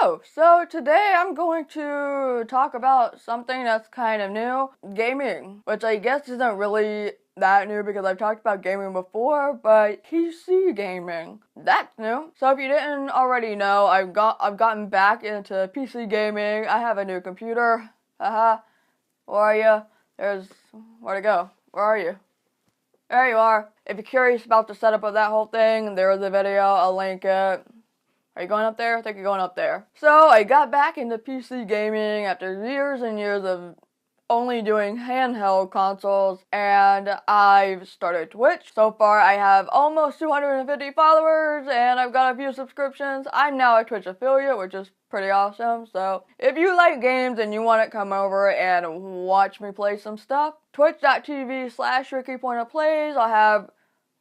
Hello! So today I'm going to talk about something that's kind of new, gaming, which I guess isn't really that new because I've talked about gaming before, but PC gaming, that's new. So if you didn't already know, I've gotten back into PC gaming. I have a new computer. Haha. Where are you? Where'd it go? Where are you? There you are. If you're curious about the setup of that whole thing, there's a video, I'll link it. Are you going up there? I think you're going up there. So, I got back into PC gaming after years and years of only doing handheld consoles, and I've started Twitch. So far, I have almost 250 followers, and I've got a few subscriptions. I'm now a Twitch affiliate, which is pretty awesome. So, if you like games and you want to come over and watch me play some stuff, twitch.tv/rikkipoynter. I'll have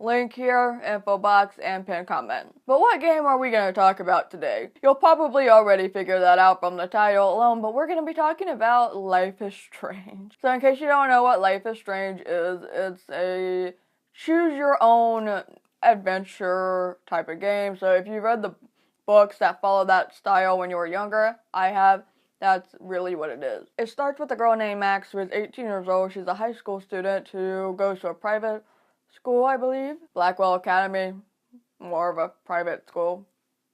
link here, info box, and pinned comment. But what game are we going to talk about today? You'll probably already figure that out from the title alone, but we're going to be talking about Life is Strange. So in case you don't know what Life is Strange is, it's a choose-your-own adventure type of game. So if you've read the books that follow that style when you were younger, I have. That's really what it is. It starts with a girl named Max who is 18 years old. She's a high school student who goes to a private school, I believe. Blackwell Academy, more of a private school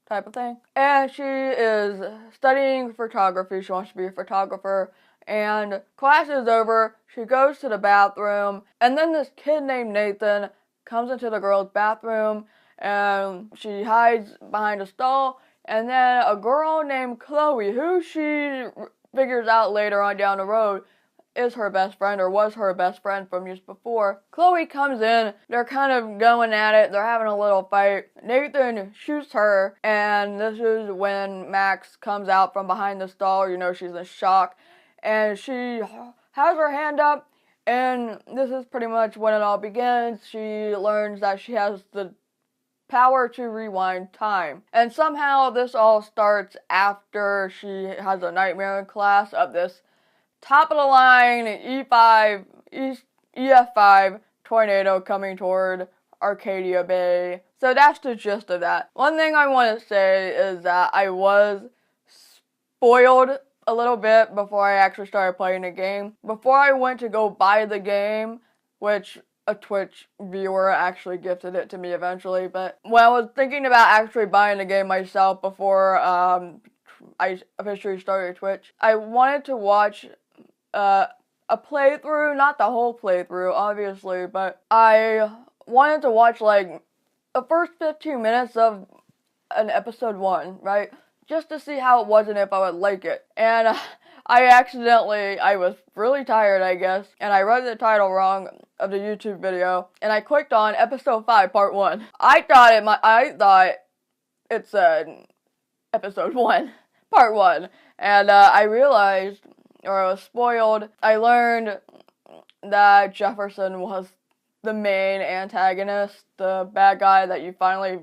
type of thing. And she is studying photography. She wants to be a photographer. And class is over. She goes to the bathroom. And then this kid named Nathan comes into the girl's bathroom. And she hides behind a stall. And then a girl named Chloe, who she figures out later on down the road, is her best friend, or was her best friend from years before. Chloe comes in, they're kind of going at it, they're having a little fight. Nathan shoots her, and this is when Max comes out from behind the stall. You know, she's in shock, and she has her hand up, and this is pretty much when it all begins. She learns that she has the power to rewind time. And somehow this all starts after she has a nightmare in class of this top of the line EF5 tornado coming toward Arcadia Bay. So that's the gist of that. One thing I want to say is that I was spoiled a little bit before I actually started playing the game. Before I went to go buy the game, which a Twitch viewer actually gifted it to me eventually, but when I was thinking about actually buying the game myself before I officially started Twitch, I wanted to watch a playthrough, not the whole playthrough, obviously, but I wanted to watch, like, the first 15 minutes of an episode 1, right? Just to see how it was and if I would like it. And I was really tired, I guess, and I read the title wrong of the YouTube video, and I clicked on episode 5, part 1. I thought it said episode 1, part 1, and I realized, or I was spoiled, I learned that Jefferson was the main antagonist, the bad guy that you finally,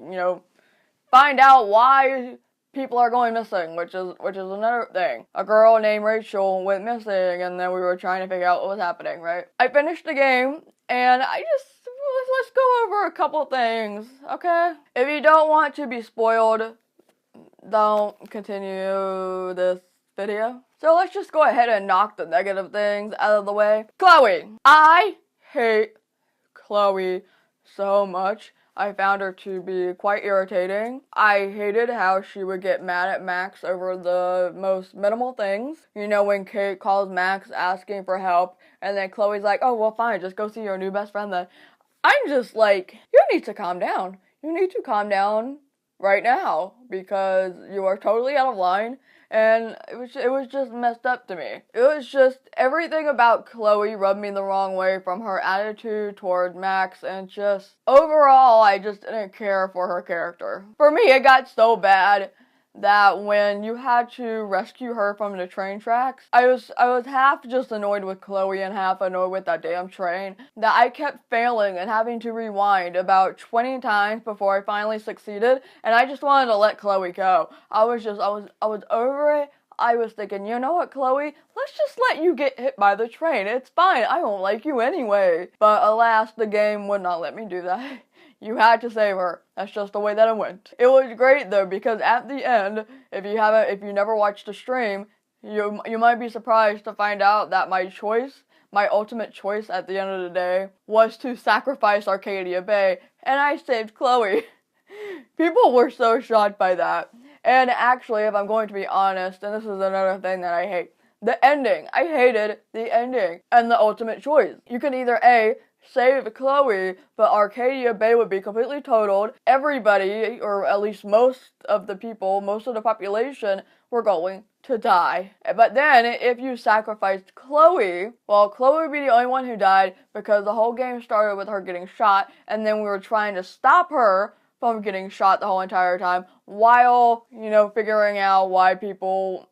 find out why people are going missing, which is another thing. A girl named Rachel went missing, and then we were trying to figure out what was happening, right? I finished the game, and let's go over a couple things, okay? If you don't want to be spoiled, don't continue this video. So let's just go ahead and knock the negative things out of the way. Chloe. I hate Chloe so much. I found her to be quite irritating. I hated how she would get mad at Max over the most minimal things. You know, when Kate calls Max asking for help, and then Chloe's like, oh, well, fine, just go see your new best friend then. I'm just like, you need to calm down. You need to calm down right now, because you are totally out of line. And it was just messed up to me. It was just, everything about Chloe rubbed me the wrong way, from her attitude toward Max, and just, overall, I just didn't care for her character. For me, it got so bad that when you had to rescue her from the train tracks, I was half just annoyed with Chloe and half annoyed with that damn train, that I kept failing and having to rewind about 20 times before I finally succeeded, and I just wanted to let Chloe go. I was over it. I was thinking, you know what, Chloe? Let's just let you get hit by the train. It's fine. I won't like you anyway. But alas, the game would not let me do that. You had to save her. That's just the way that it went. It was great though, because at the end, if you never watched the stream, you might be surprised to find out that my ultimate choice at the end of the day, was to sacrifice Arcadia Bay, and I saved Chloe. People were so shocked by that. And actually, if I'm going to be honest, and this is another thing that I hate, the ending. I hated the ending and the ultimate choice. You can either A, save Chloe, but Arcadia Bay would be completely totaled. Everybody, or at least most of the people, most of the population, were going to die. But then, if you sacrificed Chloe, well, Chloe would be the only one who died because the whole game started with her getting shot, and then we were trying to stop her from getting shot the whole entire time while, figuring out why people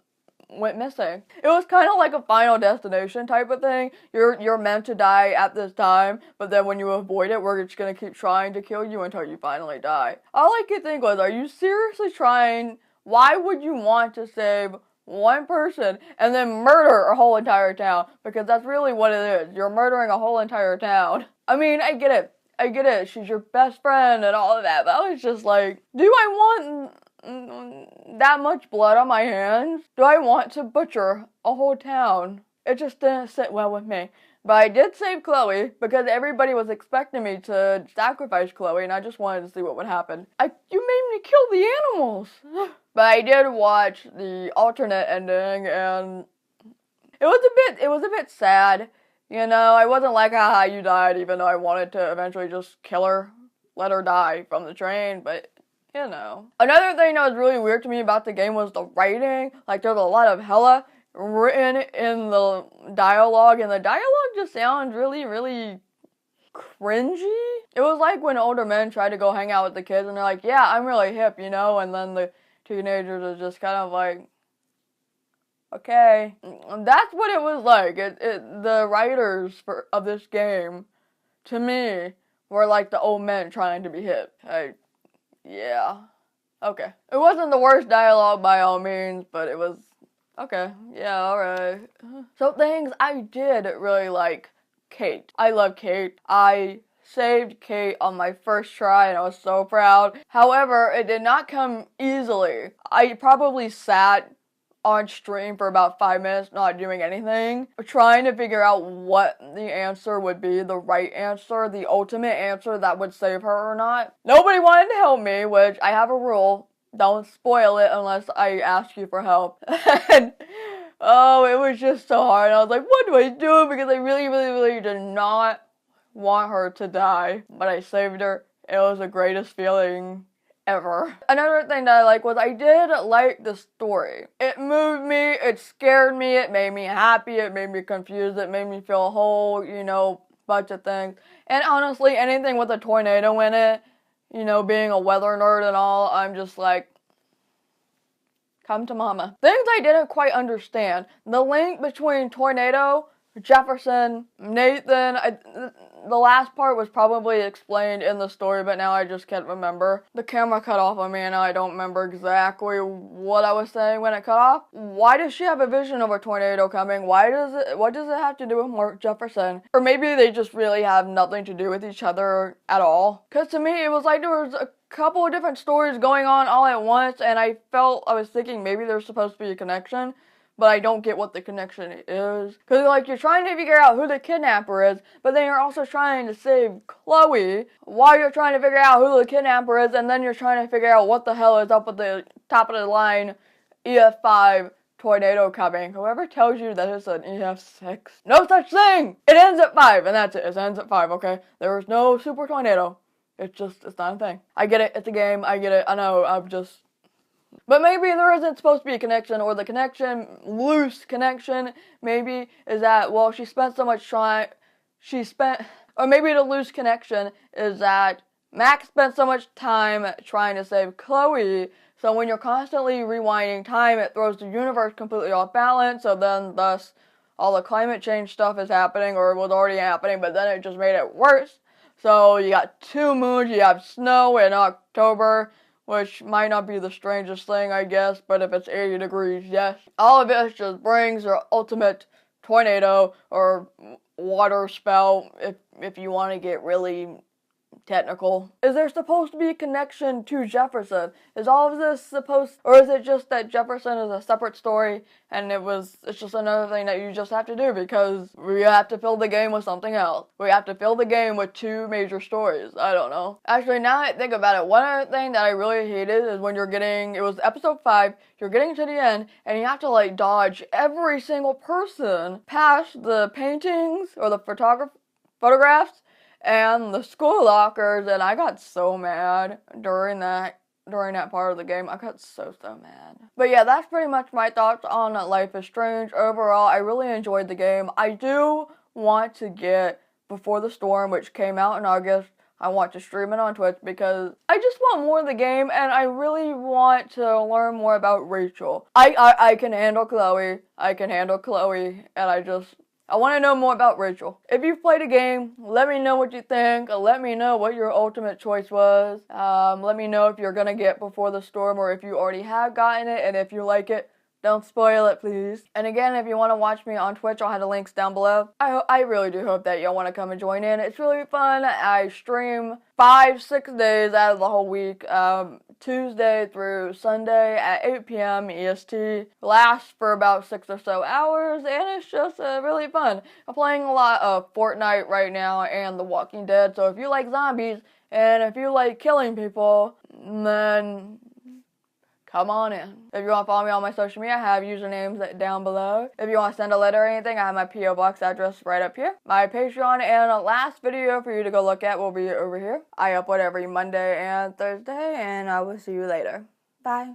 went missing. It was kind of like a Final Destination type of thing. You're meant to die at this time, but then when you avoid it, we're just gonna keep trying to kill you until you finally die. All I could think was, are you seriously trying? Why would you want to save one person and then murder a whole entire town? Because that's really what it is. You're murdering a whole entire town. I mean, I get it. She's your best friend and all of that, but I was just like, do I want that much blood on my hands? Do I want to butcher a whole town? It just didn't sit well with me. But I did save Chloe because everybody was expecting me to sacrifice Chloe, and I just wanted to see what would happen. You made me kill the animals. But I did watch the alternate ending, and it was a bit sad. I wasn't like, haha, you died, even though I wanted to eventually just kill her, let her die from the train, but, Another thing that was really weird to me about the game was the writing. Like, there's a lot of hella written in the dialogue, and the dialogue just sounds really, really cringy. It was like when older men try to go hang out with the kids, and they're like, yeah, I'm really hip, and then the teenagers are just kind of like, okay. That's what it was like. The writers of this game, to me, were like the old men trying to be hip. Yeah. Okay. It wasn't the worst dialogue by all means, but it was, okay. Yeah, alright. So things I did really like Kate. I love Kate. I saved Kate on my first try, and I was so proud. However, it did not come easily. I probably sat on stream for about 5 minutes not doing anything, trying to figure out what the answer would be, the right answer, the ultimate answer that would save her or not. Nobody wanted to help me, which I have a rule, don't spoil it unless I ask you for help. And oh, it was just so hard. I was like, what do I do? Because I really, really, really did not want her to die, but I saved her. It was the greatest feeling ever. Another thing that I like was I did like the story. It moved me, it scared me, it made me happy, it made me confused, it made me feel a whole, bunch of things. And honestly, anything with a tornado in it, being a weather nerd and all, I'm just like, come to mama. Things I didn't quite understand. The link between tornado, Jefferson, Nathan, the last part was probably explained in the story, but now I just can't remember. The camera cut off on me, and I don't remember exactly what I was saying when it cut off. Why does she have a vision of a tornado coming? What does it have to do with Mark Jefferson? Or maybe they just really have nothing to do with each other at all. Because to me, it was like there was a couple of different stories going on all at once, and I was thinking maybe there's supposed to be a connection, but I don't get what the connection is. Because, you're trying to figure out who the kidnapper is, but then you're also trying to save Chloe while you're trying to figure out who the kidnapper is, and then you're trying to figure out what the hell is up with the top of the line EF5 tornado coming. Whoever tells you that it's an EF6, no such thing! It ends at 5, and that's it. It ends at 5, okay? There is no super tornado. It's not a thing. I get it. It's a game. I get it. I know. But maybe there isn't supposed to be a connection, or the connection, loose connection, maybe, is that, well, she spent so much time, or maybe the loose connection is that Max spent so much time trying to save Chloe, so when you're constantly rewinding time, it throws the universe completely off balance, so then thus all the climate change stuff is happening, or it was already happening, but then it just made it worse. So you got 2 moons, you have snow in October, which might not be the strangest thing, I guess, but if it's 80 degrees, yes. All of it just brings your ultimate tornado or water spell if you want to get really technical. Is there supposed to be a connection to Jefferson? Is all of this supposed, or is it just that Jefferson is a separate story and it's just another thing that you just have to do because we have to fill the game with something else? We have to fill the game with 2 major stories. I don't know. Actually, now I think about it, one other thing that I really hated is when it was episode 5, you're getting to the end and you have to like dodge every single person past the paintings or the photographs and the school lockers, and I got so mad during that part of the game. I got so mad. But yeah, that's pretty much my thoughts on Life is Strange. Overall, I really enjoyed the game. I do want to get Before the Storm, which came out in August. I want to stream it on Twitch because I just want more of the game, and I really want to learn more about Rachel. I can handle Chloe. And I want to know more about Rachel. If you've played a game, let me know what you think. Let me know what your ultimate choice was. Let me know if you're going to get Before the Storm or if you already have gotten it. And if you like it, don't spoil it, please. And again, if you want to watch me on Twitch, I'll have the links down below. I really do hope that y'all want to come and join in. It's really fun. I stream 5-6 days out of the whole week. Tuesday through Sunday at 8 p.m. EST. Lasts for about 6 or so hours, and it's just really fun. I'm playing a lot of Fortnite right now and The Walking Dead, so if you like zombies, and if you like killing people, then come on in. If you want to follow me on my social media, I have usernames down below. If you want to send a letter or anything, I have my P.O. Box address right up here. My Patreon and last video for you to go look at will be over here. I upload every Monday and Thursday, and I will see you later. Bye.